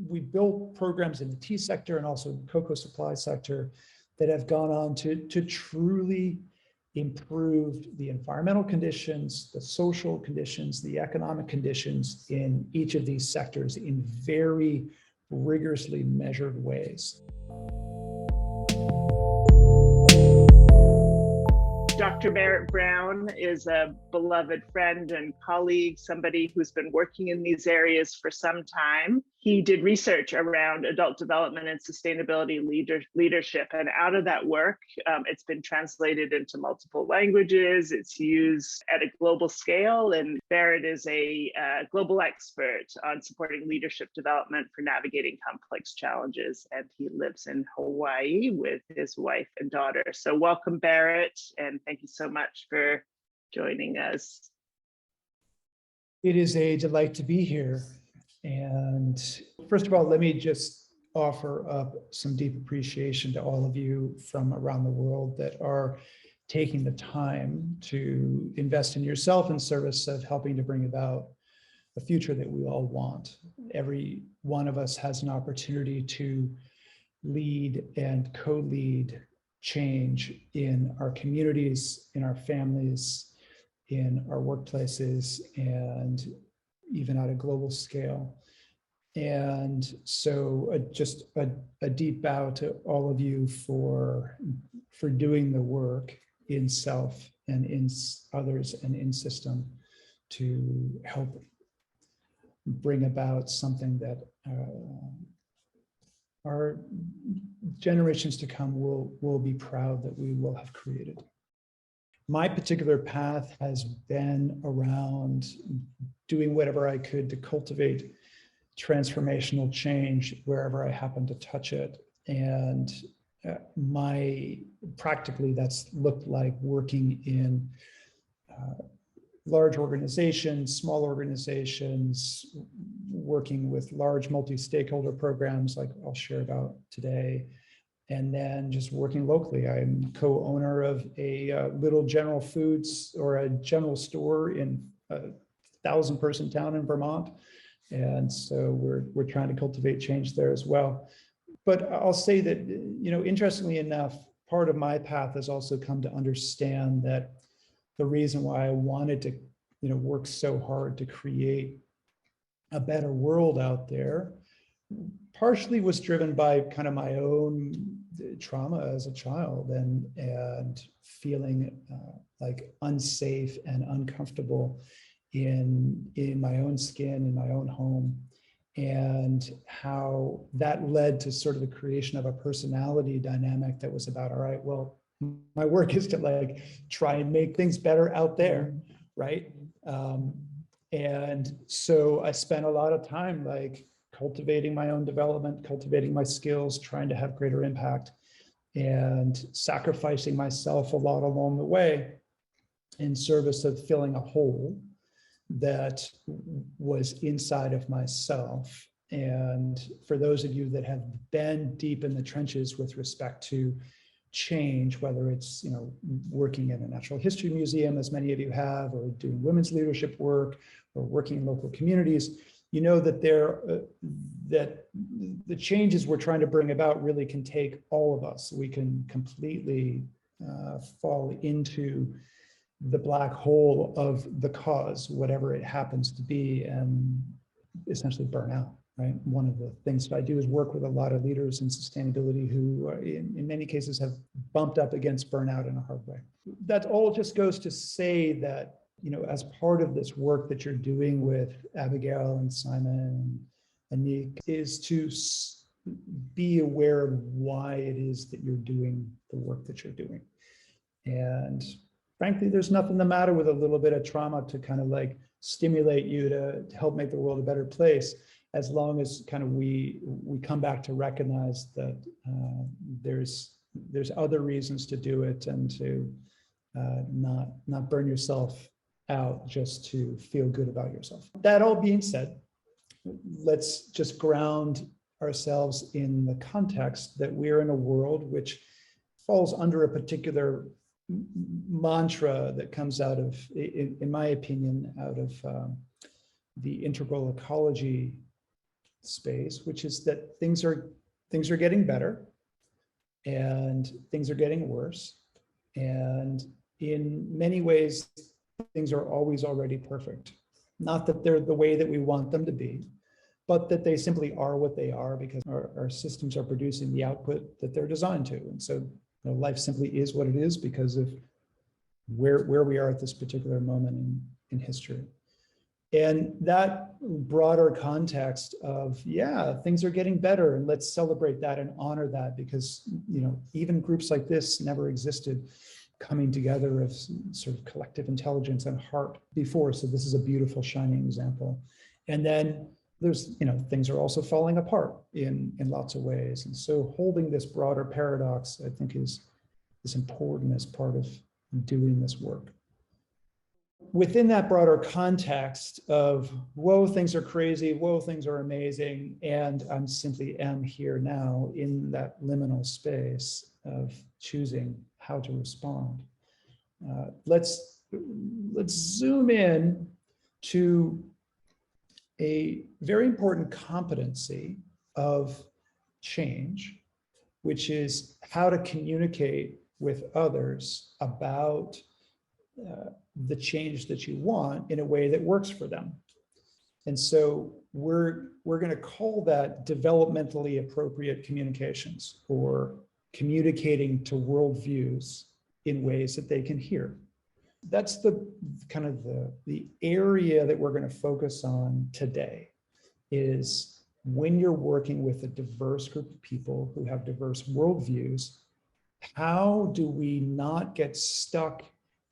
we built programs in the tea sector and also the cocoa supply sector that have gone on to truly improve the environmental conditions, the social conditions, the economic conditions in each of these sectors in very rigorously measured ways. Dr. Barrett Brown is a beloved friend and colleague, somebody who's been working in these areas for some time. He did research around adult development and sustainability leadership. And out of that work, it's been translated into multiple languages. It's used at a global scale. And Barrett is a global expert on supporting leadership development for navigating complex challenges. And he lives in Hawaii with his wife and daughter. So welcome, Barrett. And thank you so much for joining us. It is a delight to be here. And first of all, let me just offer up some deep appreciation to all of you from around the world that are taking the time to invest in yourself in service of helping to bring about a future that we all want. Every one of us has an opportunity to lead and co-lead change in our communities, in our families, in our workplaces, and even at a global scale. And so just a deep bow to all of you for doing the work in self and in others and in system to help bring about something that our generations to come will be proud that we will have created. My particular path has been around doing whatever I could to cultivate transformational change wherever I happen to touch it. And practically that's looked like working in large organizations, small organizations, working with large multi-stakeholder programs like I'll share about today. And then just working locally. I'm co-owner of a little General Foods or a general store in a 1,000-person town in Vermont. And so we're trying to cultivate change there as well. But I'll say that, interestingly enough, part of my path has also come to understand that the reason why I wanted to, work so hard to create a better world out there partially was driven by kind of my own trauma as a child and feeling like unsafe and uncomfortable in my own skin, in my own home, and how that led to sort of the creation of a personality dynamic that was about, all right, well, my work is to try and make things better out there, right? And so I spent a lot of time cultivating my own development, cultivating my skills, trying to have greater impact, and sacrificing myself a lot along the way in service of filling a hole that was inside of myself. And for those of you that have been deep in the trenches with respect to change, whether it's working in a natural history museum, as many of you have, or doing women's leadership work, or working in local communities, you know that that the changes we're trying to bring about really can take all of us. We can completely fall into the black hole of the cause, whatever it happens to be, and essentially burn out, right? One of the things that I do is work with a lot of leaders in sustainability who in many cases have bumped up against burnout in a hard way. That all just goes to say that, as part of this work that you're doing with Abigail and Simon and Anik, is to be aware of why it is that you're doing the work that you're doing. And frankly, there's nothing the matter with a little bit of trauma to kind of stimulate you to help make the world a better place, as long as kind of we come back to recognize that there's other reasons to do it, and to not burn yourself out just to feel good about yourself. That all being said, let's just ground ourselves in the context that we're in a world which falls under a particular mantra that comes out of, in my opinion, out of the integral ecology space, which is that things are getting better and things are getting worse. And in many ways, things are always already perfect. Not that they're the way that we want them to be, but that they simply are what they are because our systems are producing the output that they're designed to. And so life simply is what it is because of where we are at this particular moment in history. And that broader context of, yeah, things are getting better and let's celebrate that and honor that because, even groups like this never existed coming together of sort of collective intelligence and heart before. So this is a beautiful, shining example. And then there's, things are also falling apart in lots of ways. And so holding this broader paradox, I think is important as part of doing this work. Within that broader context of, whoa, things are crazy, whoa, things are amazing, and I'm simply am here now in that liminal space of choosing how to respond. Let's zoom in to a very important competency of change, which is how to communicate with others about the change that you want in a way that works for them. And so we're going to call that developmentally appropriate communications, or communicating to worldviews in ways that they can hear. That's the kind of the area that we're going to focus on today, is when you're working with a diverse group of people who have diverse worldviews, how do we not get stuck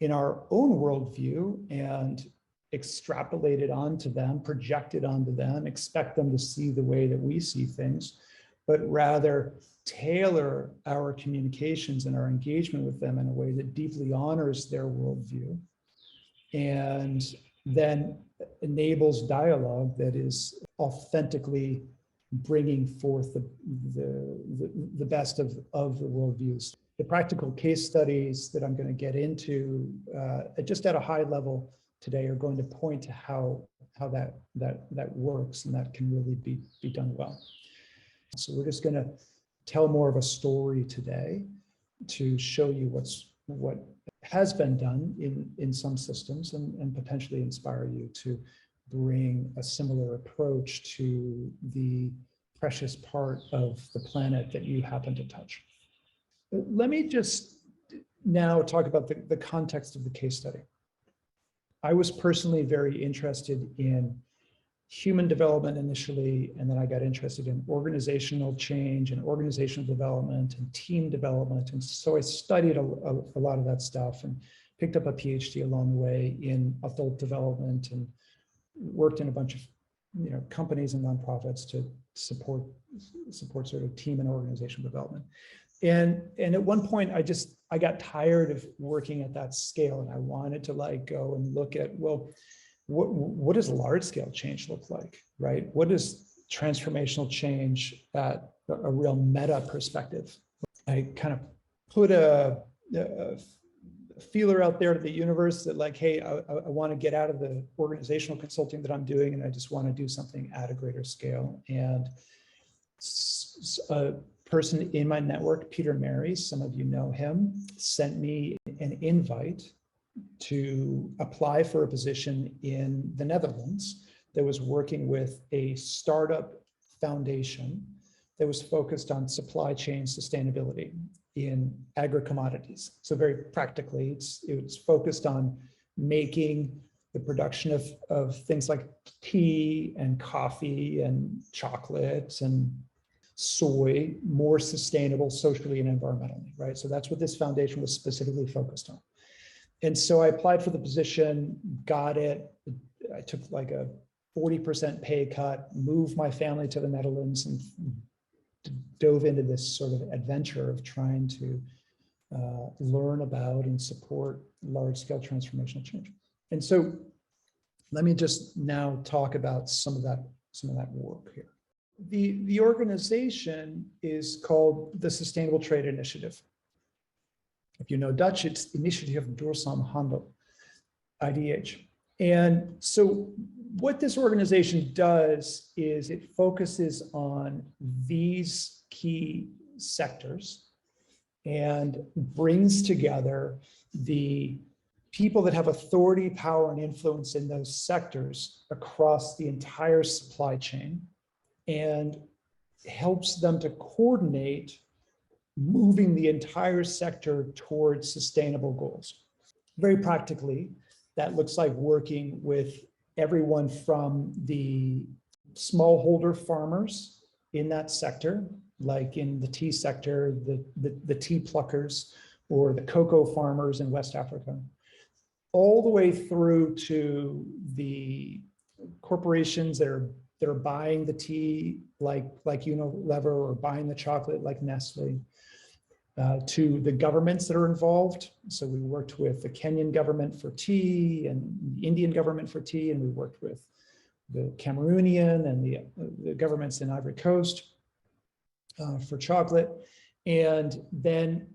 in our own worldview and extrapolate it onto them, project it onto them, expect them to see the way that we see things, but rather tailor our communications and our engagement with them in a way that deeply honors their worldview and then enables dialogue that is authentically bringing forth the best of the worldviews. The practical case studies that I'm going to get into just at a high level today are going to point to how that works, and that can really be done well. So we're just going to tell more of a story today to show you what has been done in some systems and potentially inspire you to bring a similar approach to the precious part of the planet that you happen to touch. Let me just now talk about the context of the case study. I was personally very interested in human development initially, and then I got interested in organizational change and organizational development and team development. And so I studied a lot of that stuff and picked up a PhD along the way in adult development and worked in a bunch of companies and nonprofits to support sort of team and organizational development. And at one point, I got tired of working at that scale, and I wanted to go and look at, well, what does large scale change look like, right? What is transformational change at a real meta perspective? I kind of put a feeler out there to the universe that hey, I want to get out of the organizational consulting that I'm doing, and I just want to do something at a greater scale. And a person in my network, Peter Mary, some of you know him, sent me an invite to apply for a position in the Netherlands that was working with a startup foundation that was focused on supply chain sustainability in agri-commodities. So very practically, it was focused on making the production of things like tea and coffee and chocolate and soy more sustainable socially and environmentally, right? So that's what this foundation was specifically focused on. And so I applied for the position, got it. I took a 40% pay cut, moved my family to the Netherlands, and dove into this sort of adventure of trying to learn about and support large-scale transformational change. And so let me just now talk about some of that work here. The organization is called the Sustainable Trade Initiative. If you know Dutch, it's Initiative Duurzaam Handel, IDH. And so what this organization does is it focuses on these key sectors and brings together the people that have authority, power, and influence in those sectors across the entire supply chain and helps them to coordinate moving the entire sector towards sustainable goals. Very practically, that looks like working with everyone from the smallholder farmers in that sector, like in the tea sector, the tea pluckers, or the cocoa farmers in West Africa, all the way through to the corporations that are buying the tea, like Unilever, or buying the chocolate, like Nestle, to the governments that are involved. So we worked with the Kenyan government for tea and the Indian government for tea, and we worked with the Cameroonian and the governments in Ivory Coast for chocolate. And then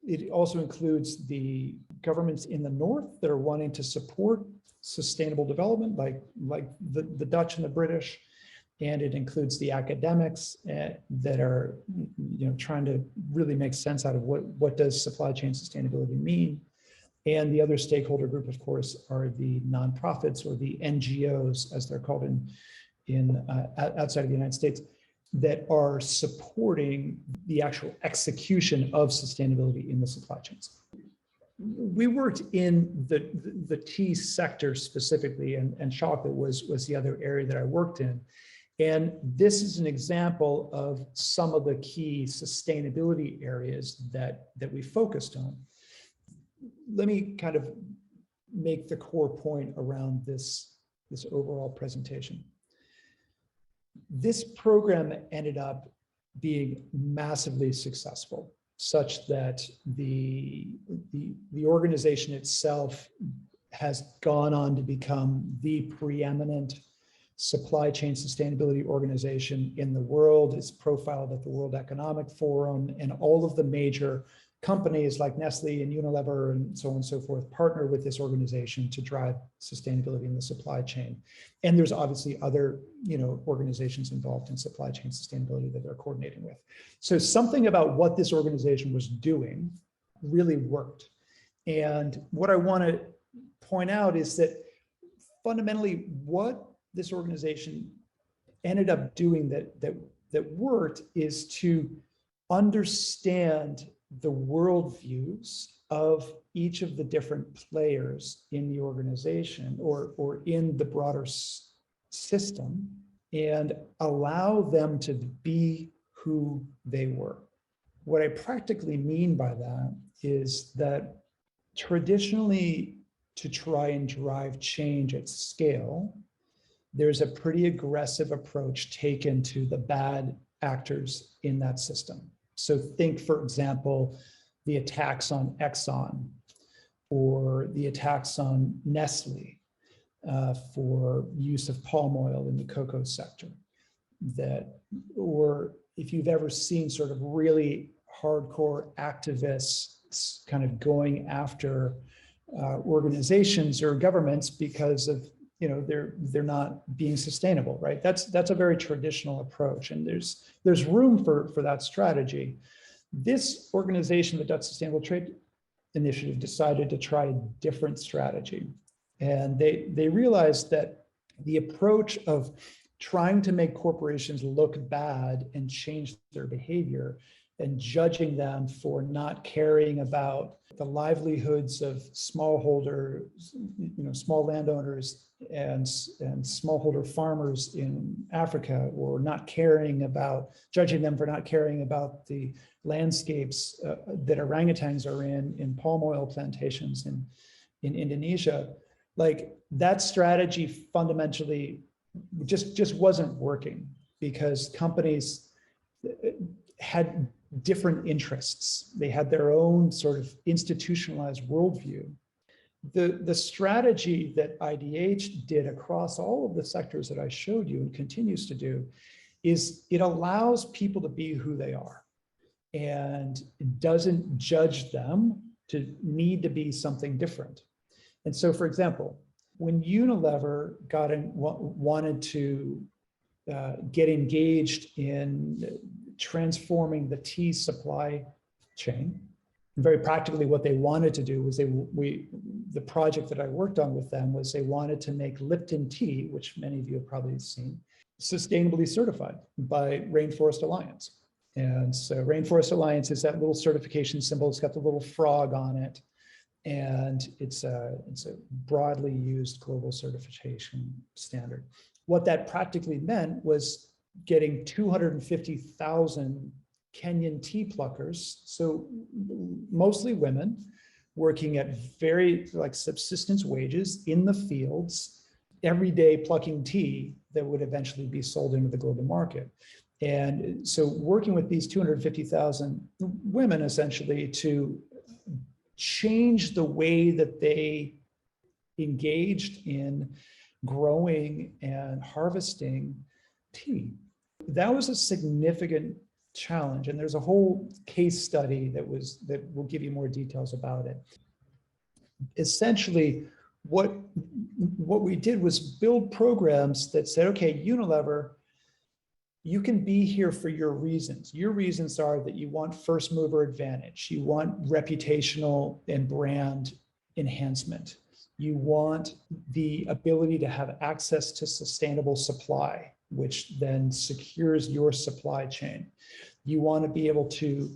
it also includes the governments in the north that are wanting to support sustainable development, like the Dutch and the British. And it includes the academics that are, trying to really make sense out of what does supply chain sustainability mean. And the other stakeholder group, of course, are the nonprofits, or the NGOs, as they're called outside of the United States, that are supporting the actual execution of sustainability in the supply chains. We worked in the tea sector specifically, and chocolate was the other area that I worked in. And this is an example of some of the key sustainability areas that we focused on. Let me kind of make the core point around this overall presentation. This program ended up being massively successful, such that the organization itself has gone on to become the preeminent supply chain sustainability organization in the world. It's profiled at the World Economic Forum, and all of the major companies like Nestle and Unilever and so on and so forth partner with this organization to drive sustainability in the supply chain. And there's obviously other, organizations involved in supply chain sustainability that they're coordinating with. So something about what this organization was doing really worked. And what I want to point out is that fundamentally what this organization ended up doing that worked is to understand the worldviews of each of the different players in the organization or in the broader system, and allow them to be who they were. What I practically mean by that is that traditionally, to try and drive change at scale, there's a pretty aggressive approach taken to the bad actors in that system. So think, for example, the attacks on Exxon, or the attacks on Nestle for use of palm oil in the cocoa sector. Or if you've ever seen sort of really hardcore activists kind of going after organizations or governments because of they're not being sustainable, right? That's a very traditional approach, and there's room for that strategy. This organization, the Dutch Sustainable Trade Initiative, decided to try a different strategy, and they realized that the approach of trying to make corporations look bad and change their behavior, and judging them for not caring about the livelihoods of smallholders, small landowners and smallholder farmers in Africa, or judging them for not caring about the landscapes that orangutans are in palm oil plantations in Indonesia. Like, that strategy fundamentally just wasn't working, because companies had different interests. They had their own sort of institutionalized worldview. The strategy that IDH did across all of the sectors that I showed you, and continues to do, is it allows people to be who they are, and it doesn't judge them to need to be something different. And so, for example, when Unilever wanted to get engaged in transforming the tea supply chain, and very practically what they wanted to do was the project that I worked on with them was they wanted to make Lipton tea, which many of you have probably seen, sustainably certified by Rainforest Alliance. And so Rainforest Alliance is that little certification symbol. It's got the little frog on it. And it's a broadly used global certification standard. What that practically meant was getting 250,000 Kenyan tea pluckers, so mostly women, working at very subsistence wages in the fields, every day plucking tea that would eventually be sold into the global market. And so working with these 250,000 women essentially to change the way that they engaged in growing and harvesting tea. That was a significant challenge, and there's a whole case study that will give you more details about it. Essentially, what we did was build programs that said, okay, Unilever, you can be here for your reasons. Your reasons are that you want first mover advantage. You want reputational and brand enhancement. You want the ability to have access to sustainable supply, which then secures your supply chain. You want to be able to,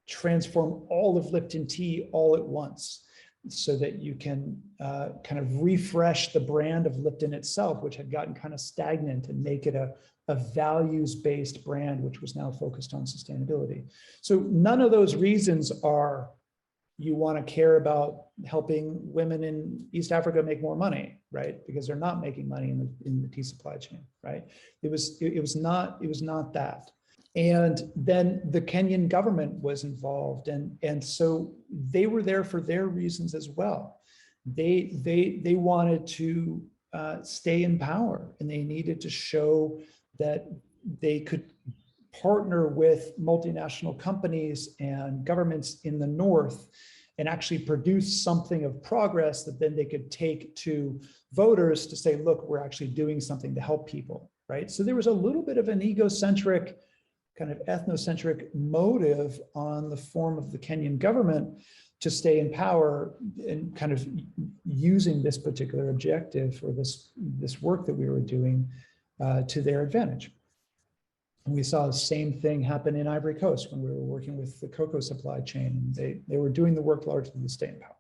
transform all of Lipton tea all at once so that you can kind of refresh the brand of Lipton itself, which had gotten kind of stagnant, and make it a values-based brand, which was now focused on sustainability. So none of those reasons are you want to care about helping women in East Africa make more money, right? Because they're not making money in the tea supply chain, right? It was not that. And then the Kenyan government was involved, and so they were there for their reasons as well. They wanted to stay in power, and they needed to show that they could partner with multinational companies and governments in the north and actually produce something of progress that then they could take to voters to say, look, we're actually doing something to help people, right? So there was a little bit of an egocentric, kind of ethnocentric motive on the form of the Kenyan government to stay in power and kind of using this particular objective or this work that we were doing to their advantage. And we saw the same thing happen in Ivory Coast when we were working with the cocoa supply chain. They were doing the work largely to stay in power.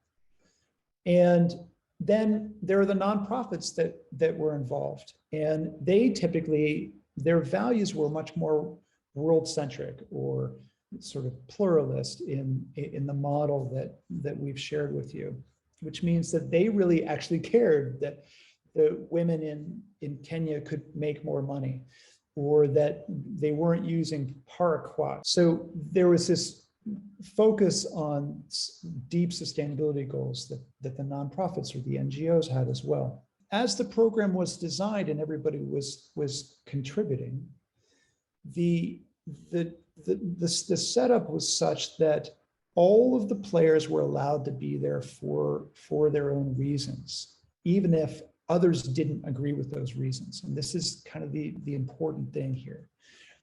And then there are the nonprofits that were involved, and they typically, their values were much more world-centric or sort of pluralist in the model that we've shared with you, which means that they really actually cared that the women in Kenya could make more money, or that they weren't using paraquat. So there was this focus on deep sustainability goals that the nonprofits or the NGOs had as well. As the program was designed and everybody was contributing, the setup was such that all of the players were allowed to be there for their own reasons, even if others didn't agree with those reasons. And this is kind of the important thing here.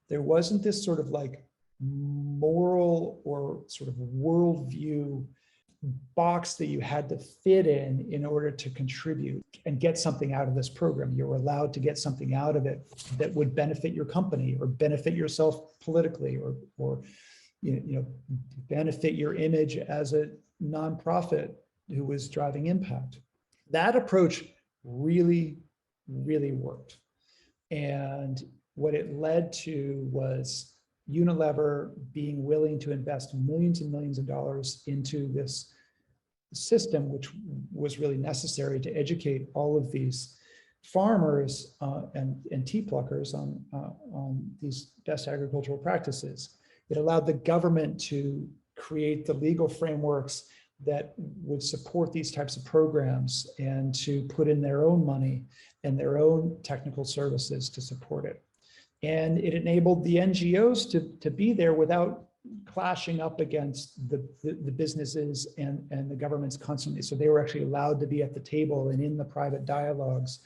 There wasn't this sort of like moral or sort of worldview box that you had to fit in order to contribute and get something out of this program. You were allowed to get something out of it that would benefit your company or benefit yourself politically or benefit your image as a nonprofit who was driving impact. That approach really, really worked. And what it led to was Unilever being willing to invest millions and millions of dollars into this system, which was really necessary to educate all of these farmers and tea pluckers on these best agricultural practices. It allowed the government to create the legal frameworks that would support these types of programs and to put in their own money and their own technical services to support it. And it enabled the NGOs to be there without clashing up against the businesses and the governments constantly. So they were actually allowed to be at the table and in the private dialogues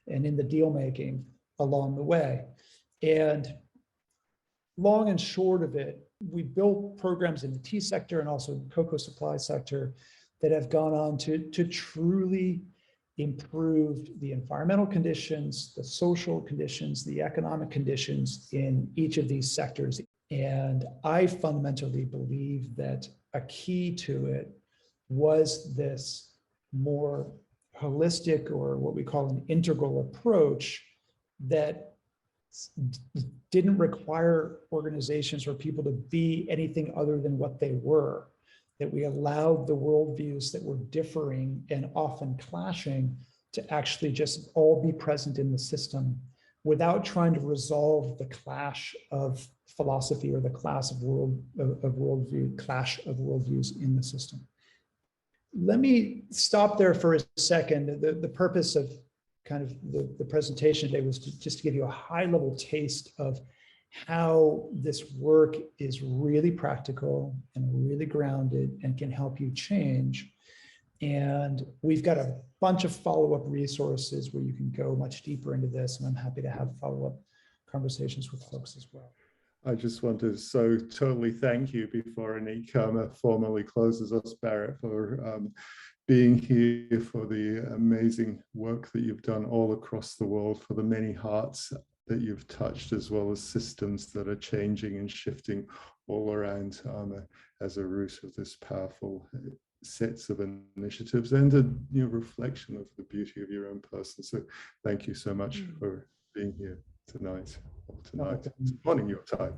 and in the deal making along the way. And long and short of it, we built programs in the tea sector and also cocoa supply sector that have gone on to truly improve the environmental conditions, the social conditions, the economic conditions in each of these sectors. And I fundamentally believe that a key to it was this more holistic, or what we call an integral approach, that didn't require organizations or people to be anything other than what they were, that we allowed the worldviews that were differing and often clashing to actually just all be present in the system without trying to resolve the clash of philosophy or the clash of worldviews in the system. Let me stop there for a second. The purpose of kind of the presentation today was just to give you a high level taste of how this work is really practical and really grounded and can help you change. And we've got a bunch of follow-up resources where you can go much deeper into this, and I'm happy to have follow-up conversations with folks as well. I just want to so totally thank you before Anik formally closes us, Barrett, for being here, for the amazing work that you've done all across the world, for the many hearts that you've touched, as well as systems that are changing and shifting all around as a root of this powerful sets of initiatives and a reflection of the beauty of your own person. So thank you so much for being here tonight, or tonight, morning your time.